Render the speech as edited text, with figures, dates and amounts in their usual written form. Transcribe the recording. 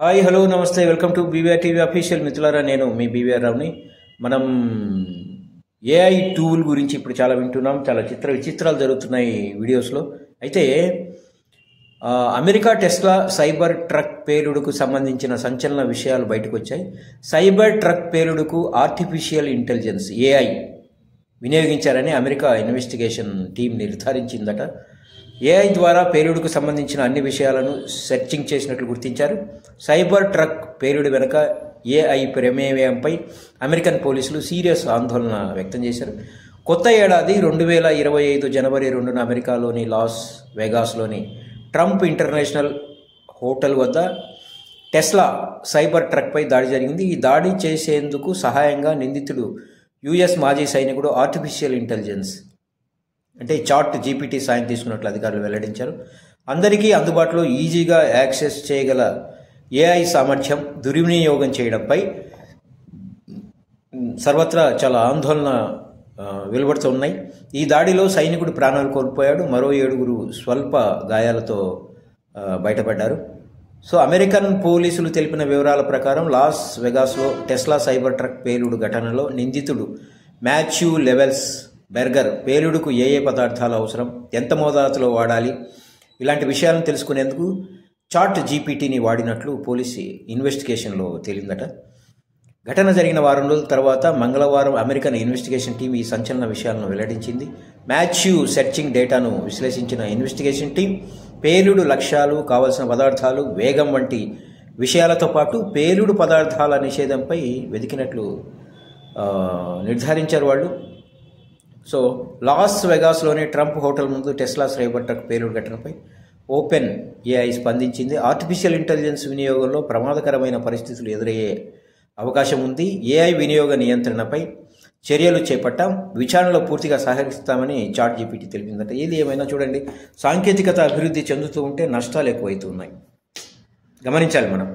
Hi hello నమస్తే welcome to BVR TV official మిత్రులారా, నేను మీ బీవీఆర్ రావుని. మనం ఏఐ టూల్ గురించి ఇప్పుడు చాలా వింటున్నాం. చాలా విచిత్రాలు జరుగుతున్నాయి వీడియోస్లో. అయితే అమెరికా టెస్లా సైబర్ ట్రక్ పేలుడుకు సంబంధించిన సంచలన విషయాలు బయటకు వచ్చాయి. సైబర్ ట్రక్ పేలుడుకు ఆర్టిఫిషియల్ ఇంటెలిజెన్స్ ఏఐ వినియోగించారని అమెరికా ఇన్వెస్టిగేషన్ టీం నిర్ధారించిందట. ఏఐ ద్వారా పేలుడుకు సంబంధించిన అన్ని విషయాలను సెర్చింగ్ చేసినట్లు గుర్తించారు. సైబర్ ట్రక్ పేలుడు వెనుక ఏఐ ప్రమేయంపై అమెరికన్ పోలీసులు సీరియస్ ఆందోళన వ్యక్తం చేశారు. కొత్త ఏడాది 2025 జనవరి 2న అమెరికాలోని లాస్ వెగాస్లోని ట్రంప్ ఇంటర్నేషనల్ హోటల్ వద్ద టెస్లా సైబర్ ట్రక్పై దాడి జరిగింది. ఈ దాడి చేసేందుకు సహాయంగా నిందితుడు యుఎస్ మాజీ సైనికుడు ఆర్టిఫిషియల్ ఇంటెలిజెన్స్ అంటే చాట్ జీపీటీ సాయం తీసుకున్నట్లు అధికారులు వెల్లడించారు. అందరికీ అందుబాటులో ఈజీగా యాక్సెస్ చేయగల ఏఐ సామర్థ్యం దుర్వినియోగం చేయడంపై సర్వత్రా చాలా ఆందోళన వెలువడుతున్నాయి. ఈ దాడిలో సైనికుడు ప్రాణాలు కోల్పోయాడు. మరో 7 స్వల్ప గాయాలతో బయటపడ్డారు. అమెరికన్ పోలీసులు తెలిపిన వివరాల ప్రకారం లాస్ వెగాస్లో టెస్లా సైబర్ ట్రక్ పేలుడు ఘటనలో నిందితుడు మాథ్యూ లెవెల్స్ బెర్గర్ పేలుడుకు ఏ పదార్థాలు అవసరం, ఎంత మోతాదులో వాడాలి, ఇలాంటి విషయాలను తెలుసుకునేందుకు చాట్ జీపీటీని వాడినట్లు పోలీసు ఇన్వెస్టిగేషన్లో తేలిందట. ఘటన జరిగిన వారం రోజుల తర్వాత మంగళవారం అమెరికన్ ఇన్వెస్టిగేషన్ టీం ఈ సంచలన విషయాలను వెల్లడించింది. మాథ్యూ సెర్చింగ్ డేటాను విశ్లేషించిన ఇన్వెస్టిగేషన్ టీం పేలుడు లక్ష్యాలు, కావలసిన పదార్థాలు, వేగం వంటి విషయాలతో పాటు పేలుడు పదార్థాల నిషేధంపై వెతికినట్లు నిర్ధారించారు వాళ్ళు. లాస్ వెగాస్లోని ట్రంప్ హోటల్ ముందు టెస్లా సైబర్ ట్రక్ పేలుడు ఘటనపై ఓపెన్ ఏఐ స్పందించింది. ఆర్టిఫిషియల్ ఇంటెలిజెన్స్ వినియోగంలో ప్రమాదకరమైన పరిస్థితులు ఎదురయ్యే అవకాశం ఉంది. ఏఐ వినియోగ నియంత్రణపై చర్యలు చేపట్టాం, విచారణలో పూర్తిగా సహకరిస్తామని చాట్ జీపీటీ తెలిపిందట. ఏది ఏమైనా చూడండి, సాంకేతికత అభివృద్ధి చెందుతూ ఉంటే నష్టాలు ఎక్కువైతున్నాయి, గమనించాలి మనం.